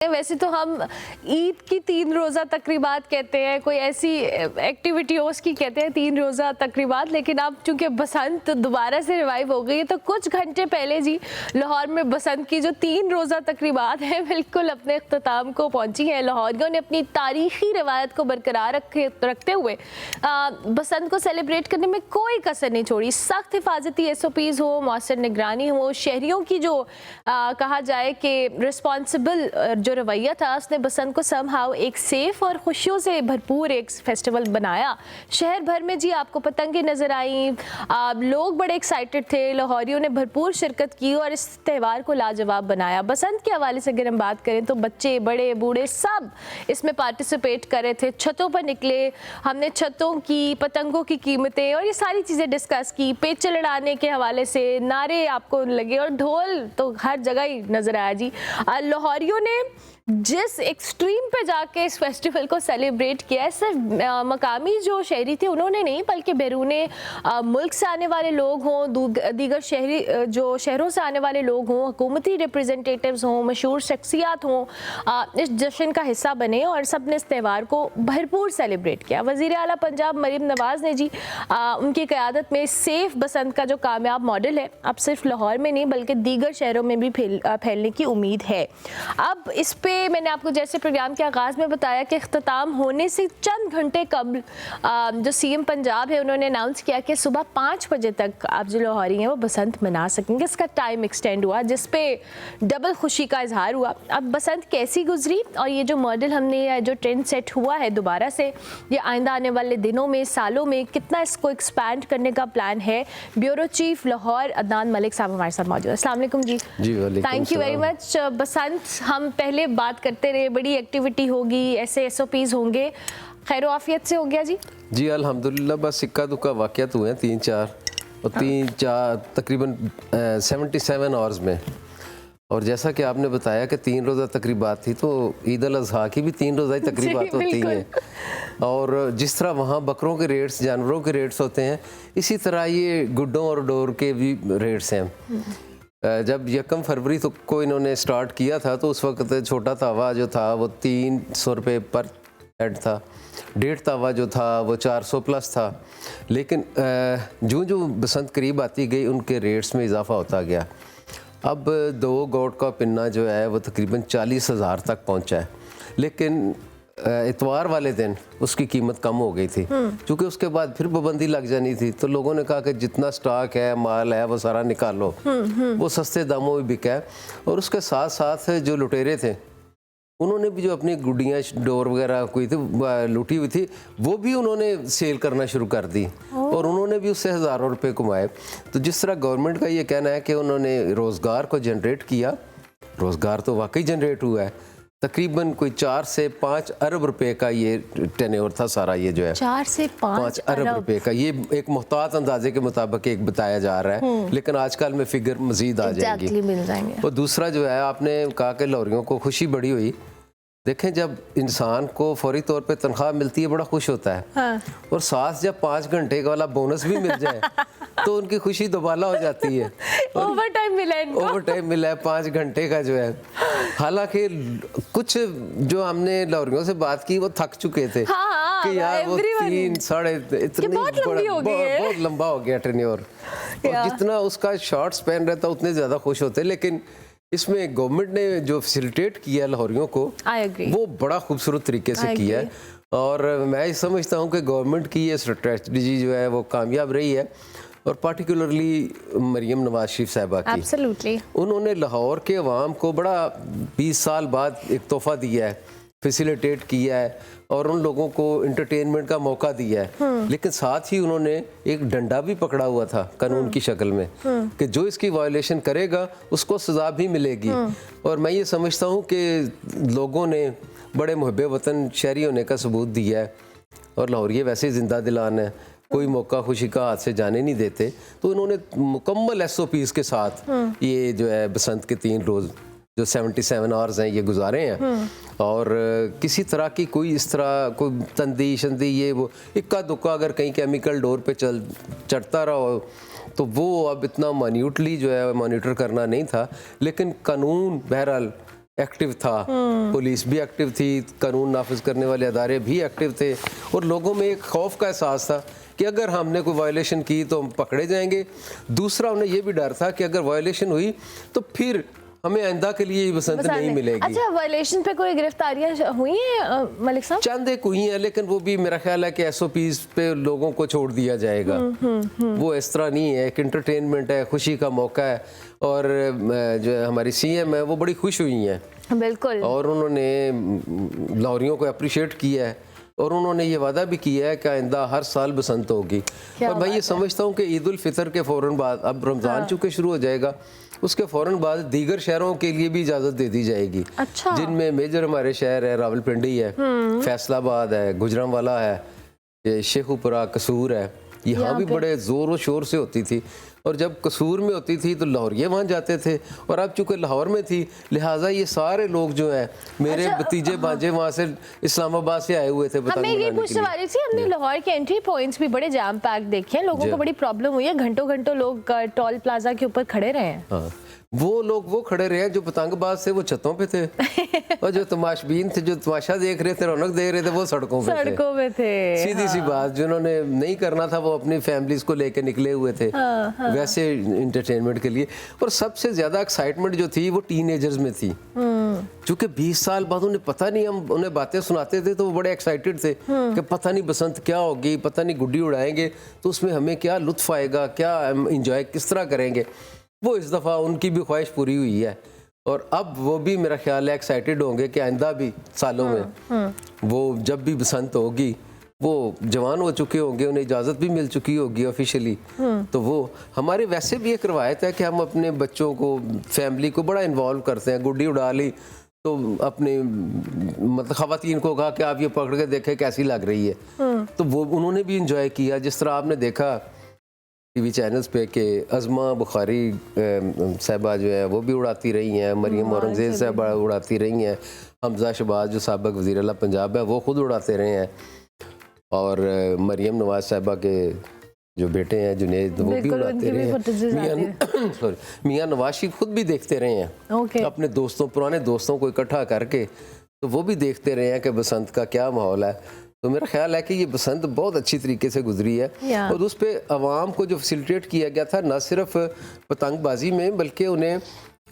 वैसे तो हम ईद की 3 रोज़ा तकरीबात कहते हैं, कोई ऐसी एक्टिविटी हो उसकी कहते हैं 3 रोज़ा तकरीबात, लेकिन अब चूंकि बसंत दोबारा से रिवाइव हो गई है तो कुछ घंटे पहले जी लाहौर में बसंत की जो 3 रोज़ा तकरीबात है बिल्कुल अपने इख्तिताम को पहुंची है। लाहौरियों ने अपनी तारीखी रवायत को बरकरार रखते हुए बसंत को सेलिब्रेट करने में कोई कसर नहीं छोड़ी। सख्त हिफाजती SOPs हो, मौसर निगरानी हो, शहरियों की जो कहा जाए कि रिस्पॉन्सिबल जो रवैया था उसने बसंत को समहाउ एक सेफ और खुशियों से भरपूर एक फेस्टिवल बनाया। शहर भर में जी आपको पतंगें नजर आई, लोग बड़े एक्साइटेड थे, लाहौरियों ने भरपूर शिरकत की और इस त्यौहार को लाजवाब बनाया। बसंत के हवाले से अगर हम बात करें तो बच्चे बड़े बूढ़े सब इसमें पार्टिसिपेट कर रहे थे। छतों पर निकले, हमने छतों की, पतंगों की कीमतें और ये सारी चीज़ें डिस्कस की। पेचे लड़ाने के हवाले से नारे आपको लगे और ढोल तो हर जगह ही नजर आया जी। लाहौरियों ने जिस एक्सट्रीम पे जाके इस फेस्टिवल को सेलिब्रेट किया है, सिर्फ मकामी जो शहरी थे उन्होंने नहीं बल्कि बैरूने मुल्क से आने वाले लोग हों, दीगर शहरी जो शहरों से आने वाले लोग हों, हुकूमती रिप्रेजेंटेटिव्स हों, मशहूर शख्सियात हों, इस जश्न का हिस्सा बने और सब ने इस त्यौहार को भरपूर सेलिब्रेट किया। वज़ीर आला पंजाब मरीम नवाज़ ने जी उनकी क़यादत में सेफ बसंत का जो कामयाब मॉडल है अब सिर्फ लाहौर में नहीं बल्कि दीगर शहरों में भी फैलने की उम्मीद है। अब इस पे मैंने आपको जैसे प्रोग्राम के आगाज़ में बताया कि इख्तिताम होने से चंद घंटे कबल जो CM पंजाब है उन्होंने अनाउंस किया कि सुबह 5 बजे तक आप जो लाहौरी हैं वो बसंत मना सकेंगे। इसका टाइम एक्सटेंड हुआ जिस पे डबल खुशी का इजहार हुआ। अब बसंत कैसी गुजरी और ये जो मॉडल हमने जो ट्रेंड सेट हुआ है दोबारा से, ये आइंदा आने वाले दिनों में, सालों में कितना इसको एक्सपैंड करने का प्लान है, ब्यूरो चीफ लाहौर अदनान मलिक साहब हमारे साथ मौजूद है। अस्सलाम वालेकुम जी। Thank you very much. Basant हम पहले बात करते रहे, बड़ी एक्टिविटी होगी, ऐसे SOPs होंगे, खैर आफियत से हो गया जी? जी अल्हम्दुलिल्लाह, बस इक्का दुक्का वाक़यात हुए हैं 3-4 और 3-4 तकरीबन 77 आवर्स में। और जैसा कि आपने बताया कि 3 रोज़ा तकरीबात थी तो ईद अल अज़हा की भी 3 रोज़ा तकरीबात होती हैं। और जिस तरह वहाँ बकरों के रेट्स, जानवरों के रेट्स होते हैं, इसी तरह ये गुड्डों और डोर के भी रेट्स हैं। जब 1 फरवरी को इन्होंने स्टार्ट किया था तो उस वक्त छोटा तावा जो था वो 300 रुपये पर हेड था, 1.5 तावा जो था वो 400 प्लस था। लेकिन जो बसंत करीब आती गई उनके रेट्स में इजाफा होता गया। अब 2 गोट का पिन्ना जो है वो तकरीबन 40,000 तक पहुंचा है। लेकिन इतवार वाले दिन उसकी कीमत कम हो गई थी क्योंकि उसके बाद फिर पाबंदी लग जानी थी। तो लोगों ने कहा कि जितना स्टॉक है, माल है, वो सारा निकालो। वो सस्ते दामों में बिका है। और उसके साथ साथ जो लुटेरे थे उन्होंने भी जो अपनी गुड्डियाँ, डोर वगैरह कोई थी लूटी हुई थी, वो भी उन्होंने सेल करना शुरू कर दी और उन्होंने भी उससे हज़ारों रुपए कमाए। तो जिस तरह गवर्नमेंट का ये कहना है कि उन्होंने रोज़गार को जनरेट किया, रोज़गार तो वाकई जनरेट हुआ है। तकरीबन कोई 4 से 5 अरब रुपए का ये टेन्योर था सारा, ये जो है 4 से 5 अरब रुपए का, ये एक मुहतात अंदाजे के मुताबिक एक बताया जा रहा है। लेकिन आजकल में फिगर मजीद आ जाएंगी। मिल जाएंगे। और दूसरा जो है, आपने कहा कि लाहौरियों को खुशी बड़ी हुई। देखें, जब इंसान को फौरी तौर पे तनख्वाह मिलती है बड़ा खुश होता है। हाँ। और साथ जब 5 घंटे का वाला बोनस भी मिल जाए तो उनकी खुशी दोबाला हो जाती है। ओवर टाइम मिला है, ओवर टाइम मिला है 5 घंटे का जो है। हालांकि कुछ जो हमने लाहौरियों से बात की वो थक चुके थे। हाँ, कि यार वो 3 साढ़े इतनी बहुत लंबा हो गया टेन्योर। और जितना उसका शॉर्ट स्पैन रहता उतने ज़्यादा खुश होते। लेकिन इसमें गवर्नमेंट ने जो फैसिलिटेट किया लाहौरियों को वो बड़ा खूबसूरत तरीके से किया है। और मैं समझता हूँ कि गवर्नमेंट की ये स्ट्रेटजी जो है वो कामयाब रही है। और पार्टिकुलरली मरीम नवाज शरीफ साहिबा की, Absolutely. उन्होंने लाहौर के अवाम को बड़ा 20 साल बाद एक तोहफा दिया है, फैसिलिटेट किया है और उन लोगों को इंटरटेनमेंट का मौका दिया है। लेकिन साथ ही उन्होंने एक डंडा भी पकड़ा हुआ था कानून की शक्ल में कि जो इसकी वायलेशन करेगा उसको सजा भी मिलेगी। और मैं ये समझता हूँ कि लोगों ने बड़े मुहब्बे वतन शहरी होने का सबूत दिया है। और लाहौरिये वैसे ही जिंदा दिलान है, कोई मौका खुशी का हाथ से जाने नहीं देते। तो उन्होंने मुकम्मल SOPs के साथ ये जो है बसंत के 3 रोज़ जो 77 आवर्स हैं ये गुजारे हैं। और किसी तरह की कोई इस तरह कोई तंदी शंदी ये वो इक्का दुक्का अगर कहीं केमिकल डोर पे चढ़ता रहा तो वो अब इतना मान्यूटली जो है मॉनिटर करना नहीं था। लेकिन कानून बहरहाल एक्टिव था, पुलिस भी एक्टिव थी, कानून नाफिज करने वाले अदारे भी एक्टिव थे, और लोगों में एक खौफ का एहसास था कि अगर हमने कोई वायलेशन की तो हम पकड़े जाएंगे। दूसरा उन्हें ये भी डर था कि अगर वायलेशन हुई तो फिर हमें आइंदा के लिए ये बसंत नहीं मिलेगी। अच्छा, वायलेशन पे कोई गिरफ्तारियां हुई हैं मलिक साहब? चंद एक हुई हैं, लेकिन वो भी मेरा ख्याल है कि एसओपीज पे लोगों को छोड़ दिया जाएगा। वो इस तरह नहीं है, एक एंटरटेनमेंट है, खुशी का मौका है, और जो हमारी सीएम है वो बड़ी खुश हुई हैं, बिल्कुल, और उन्होंने लाहौरियों को अप्रिशिएट किया है, और उन्होंने ये वादा भी किया है कि आइंदा हर साल बसंत होगी। और मैं ये समझता हूँ कि ईद उल फितर के फ़ौरन बाद, अब रमज़ान चूँकि शुरू हो जाएगा, उसके फ़ौरन बाद दीगर शहरों के लिए भी इजाज़त दे दी जाएगी। अच्छा, जिनमें मेजर हमारे शहर है, रावलपिंडी है, फैसलाबाद है, गुजरांवाला है, ये शेखुपुरा, कसूर है, यहाँ भी बड़े ज़ोर व शोर से होती थी। और जब कसूर में होती थी तो लाहौरिये वहाँ जाते थे, और अब चूँकि लाहौर में थी लिहाजा ये सारे लोग जो हैं मेरे भतीजे भांजे वहाँ से इस्लामाबाद से आए हुए थे। हमें ये पूछने वाली थी, हमने लाहौर के एंट्री पॉइंट्स भी बड़े जैम पैक देखे हैं, लोगों को बड़ी प्रॉब्लम हुई है, घंटों घंटों लोग टोल प्लाजा के ऊपर खड़े रहे हैं। हाँ, वो लोग वो खड़े रहे हैं जो पतंगबाज थे वो छतों पे थे, और जो तमाशबीन थे, जो तमाशा देख रहे थे, रौनक देख रहे थे, वो सड़कों पे थे। सीधी सी बात, जिन्होंने नहीं करना था वो अपनी फैमिलीज को लेकर निकले हुए थे वैसे इंटरटेनमेंट के लिए। और सबसे ज्यादा एक्साइटमेंट जो थी वो टीनेजर्स में थी, क्योंकि 20 साल बाद उन्हें पता नहीं, हम उन्हें बातें सुनाते थे तो वो बड़े एक्साइटेड थे कि पता नहीं बसंत क्या होगी, पता नहीं गुड्डी उड़ाएंगे तो उसमें हमें क्या लुत्फ आएगा, क्या हम इंजॉय किस तरह करेंगे। वो इस दफ़ा उनकी भी ख्वाहिश पूरी हुई है, और अब वो भी मेरा ख्याल है एक्साइटेड होंगे कि आइंदा भी सालों में वो जब भी बसंत होगी, वो जवान हो चुके होंगे, उन्हें इजाज़त भी मिल चुकी होगी ऑफिशियली, तो वो हमारे वैसे भी एक रवायत है कि हम अपने बच्चों को, फैमिली को बड़ा इन्वॉल्व करते हैं। गुड्डी उड़ा ली तो अपने मतलब ख़वातीन को कहा कि आप ये पकड़ के देखें कैसी लग रही है, तो वो उन्होंने भी इंजॉय किया। जिस तरह आपने देखा टीवी चैनल्स पे कि अज़मा बुखारी साहिबा जो है वो भी उड़ाती रही हैं, मरियम औरंगज़ेब साहिबा उड़ाती रही हैं, हमजा शहबाज जो साबिक़ वज़ीर आला पंजाब है वो ख़ुद उड़ाते रहे हैं, और मरियम नवाज साहिबा के जो बेटे हैं जुनेद वो भी उड़ाते रहे हैं। मियाँ नवाज शरीफ खुद भी देखते रहे हैं अपने दोस्तों, पुराने दोस्तों को इकट्ठा करके, तो वो भी देखते रहे हैं कि बसंत का क्या माहौल है। तो मेरा ख्याल है कि ये बसंत बहुत अच्छी तरीके से गुजरी है, और उस पर आवाम को जो फैसिलिटेट किया गया था, न सिर्फ पतंगबाजी में बल्कि उन्हें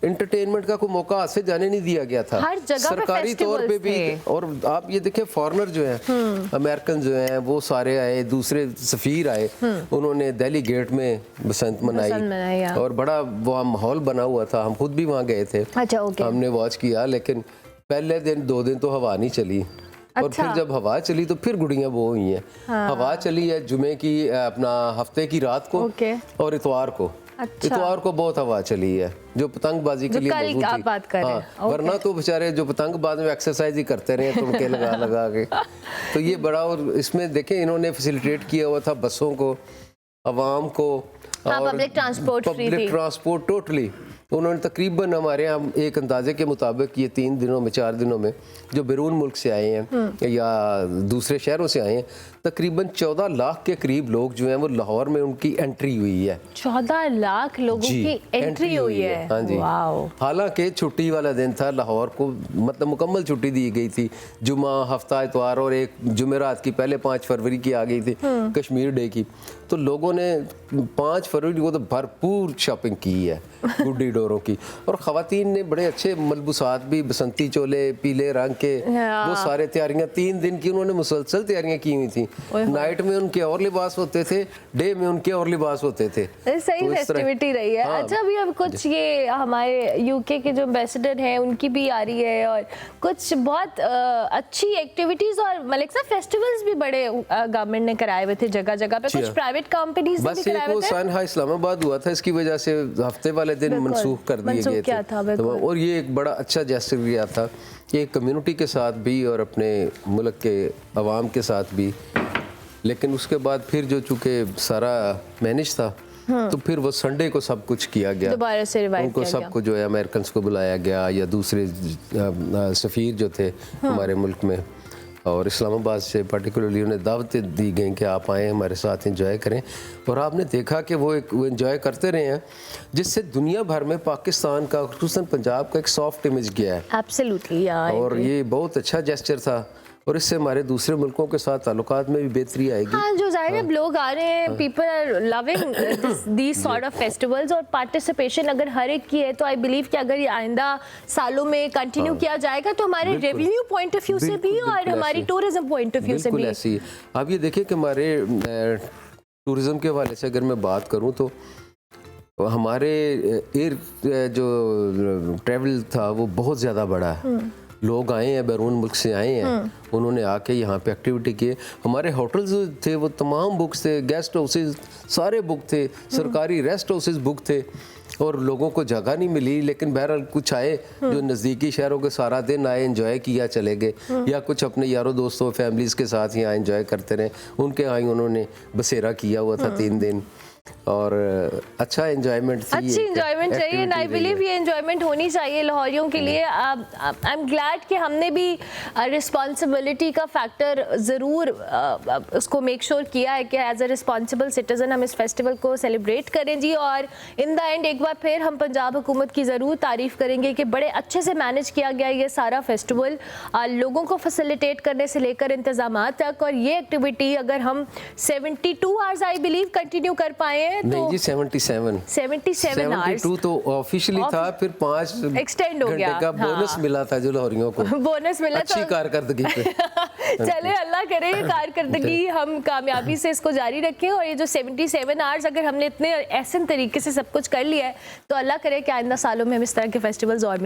एंटरटेनमेंट का कोई मौका हाथ से जाने नहीं दिया गया था, हर जगह सरकारी तौर पे भी। और आप ये देखें फॉरेनर जो हैं, अमेरिकन जो हैं, वो सारे आए, दूसरे सफ़ीर आए, उन्होंने दिल्ली गेट में बसंत मनाई, और बड़ा वो माहौल बना हुआ था। हम खुद भी वहाँ गए थे, हमने वॉच किया, लेकिन पहले दिन 2 दिन तो हवा नहीं चली, और फिर जब हवा चली तो फिर गुड़ियाँ वो हुई हैं। हवा चली है जुमे की, अपना हफ्ते की रात को, और इतवार को, इतवार को बहुत हवा चली है, जो पतंगबाजी के लिए मौजूद थी। हाँ, वरना तो बेचारे जो पतंगबाज में एक्सरसाइज ही करते रहे तुड़के लगा लगा के। तो ये बड़ा, और इसमें देखें इन्होंने फैसिलिटेट किया हुआ था बसों को, आवाम को, और पब्लिक ट्रांसपोर्ट टोटली। उन्होंने तकरीबन हमारे यहाँ एक अंदाजे के मुताबिक ये 3 दिनों में, 4 दिनों में जो बैरून मुल्क से आए हैं या दूसरे शहरों से आए हैं, तकरीबन 14 लाख के करीब लोग जो हैं वो लाहौर में उनकी एंट्री हुई है। 14 लाख लोगों की एंट्री हुई है। हाँ जी, हालांकि छुट्टी वाला दिन था, लाहौर को मतलब मुकम्मल छुट्टी दी गई थी, जुमा, हफ्ता, इतवार, और एक जुमेरात की पहले 5 फरवरी की आ गई थी कश्मीर डे की, तो लोगों ने 5 फरवरी को तो भरपूर शॉपिंग की है गुड्डी डोरों की, और ख़वातीन ने बड़े अच्छे मलबूसात भी, बसंती चोले पीले रंग के, वो सारे तैयारियां 3 दिन की उन्होंने मुसलसल तैयारियां की हुई थी। नाइट में उनके और लिबास होते थे, डे में उनके और लिबास होते थे। सही फेस्टिविटी रही है। हाँ। अच्छा, अभी अब कुछ ये हमारे यूके के जो एम्बेसडर हैं उनकी भी आ रही है, और कुछ बहुत अच्छी एक्टिविटीज, और मलिक साहब फेस्टिवल्स भी बड़े गवर्नमेंट ने कराए हुए थे जगह जगह पे, कुछ प्राइवेट कंपनीज ने भी कराए हुए थे। सनहा इस्लामाबाद हुआ था, इसकी वजह से हफ्ते वाले दिन मनसूख कर दिए गए थे, और ये एक बड़ा अच्छा जेस्चर किया था कि कम्युनिटी के साथ भी और अपने मुल्क के अवाम के साथ भी। लेकिन उसके बाद फिर जो चूँकि सारा मैनेज था, तो फिर वो संडे को सब कुछ किया गया, दोबारा से रिवाइव उनको किया सबको जो है अमेरिकन को बुलाया गया, या दूसरे सफ़ीर जो थे हमारे मुल्क में, और इस्लामाबाद से पर्टिकुलरली उन्हें दावतें दी गई कि आप आएँ हमारे साथ एंजॉय करें, और आपने देखा कि वो एंजॉय करते रहे हैं, जिससे दुनिया भर में पाकिस्तान का, खुसूसन पंजाब का एक सॉफ्ट इमेज गया है। एब्सोल्युटली, और ये बहुत अच्छा जेस्चर था, और इससे हमारे दूसरे मुल्कों के साथ ताल्लुकात में भी बेहतरी आएगी। हाँ, जो जाहिर है लोग आ रहे हैं, people are loving these sort of festivals, और पार्टिसिपेशन अगर हर एक की है तो आई बिलीव कि अगर ये आइंदा सालों में कंटिन्यू किया जाएगा तो हमारे रेवेन्यू पॉइंट ऑफ व्यू से भी और हमारी टूरिज्म पॉइंट ऑफ व्यू से भी ऐसी है। आप ये देखिए कि हमारे टूरिज्म के हवाले से अगर मैं बात करूँ तो हमारे एयर जो ट्रैवल था वो बहुत ज़्यादा बड़ा है। लोग आए हैं, बैरून मुल्क से आए हैं, उन्होंने आके यहाँ पे एक्टिविटी किए। हमारे होटल्स थे वो तमाम बुक्स थे, गेस्ट हाउसेज सारे बुक थे, सरकारी रेस्ट हाउसेज बुक थे, और लोगों को जगह नहीं मिली। लेकिन बहरहाल कुछ आए जो नज़दीकी शहरों के सारा दिन आए, एंजॉय किया, चले गए, या कुछ अपने यारों दोस्तों फैमिलीज़ के साथ यहाँ एंजॉय करते रहे। उनके यहाँ ही उन्होंने बसेरा किया हुआ था 3 दिन, और अच्छा एंजॉयमेंट थी, अच्छी एंजॉयमेंट चाहिए, एंड आई बिलीव ये एंजॉयमेंट होनी चाहिए लाहौरियों के लिए। आई एम ग्लैड कि हमने भी रिस्पॉन्सिबिलिटी का फैक्टर ज़रूर उसको मेक श्योर किया है कि एज अ रिस्पॉन्सिबल सिटीज़न हम इस फेस्टिवल को सेलिब्रेट करें जी। और इन द एंड एक बार फिर हम पंजाब हुकूमत की ज़रूर तारीफ़ करेंगे कि बड़े अच्छे से मैनेज किया गया ये सारा फेस्टिवल, लोगों को फैसिलिटेट करने से लेकर इंतजाम तक। और ये एक्टिविटी अगर हम 72 आवर्स आई बिलीव कंटिन्यू कर पाए तो नहीं जी 77 आवर्स 72 तो ऑफिशियली था, फिर 5 एक्सटेंड हो गया का बोनस मिला था जो लाहौरियों को, बोनस मिला, अच्छी कारकर्दगी पे। चले अल्लाह करे कारकर्दगी हम कामयाबी से इसको जारी रखें, और ये जो 77 आवर्स अगर हमने इतने एहसन तरीके से सब कुछ कर लिया है तो अल्लाह करे कि आइंदा सालों में हम इस तरह के फेस्टिवल्स और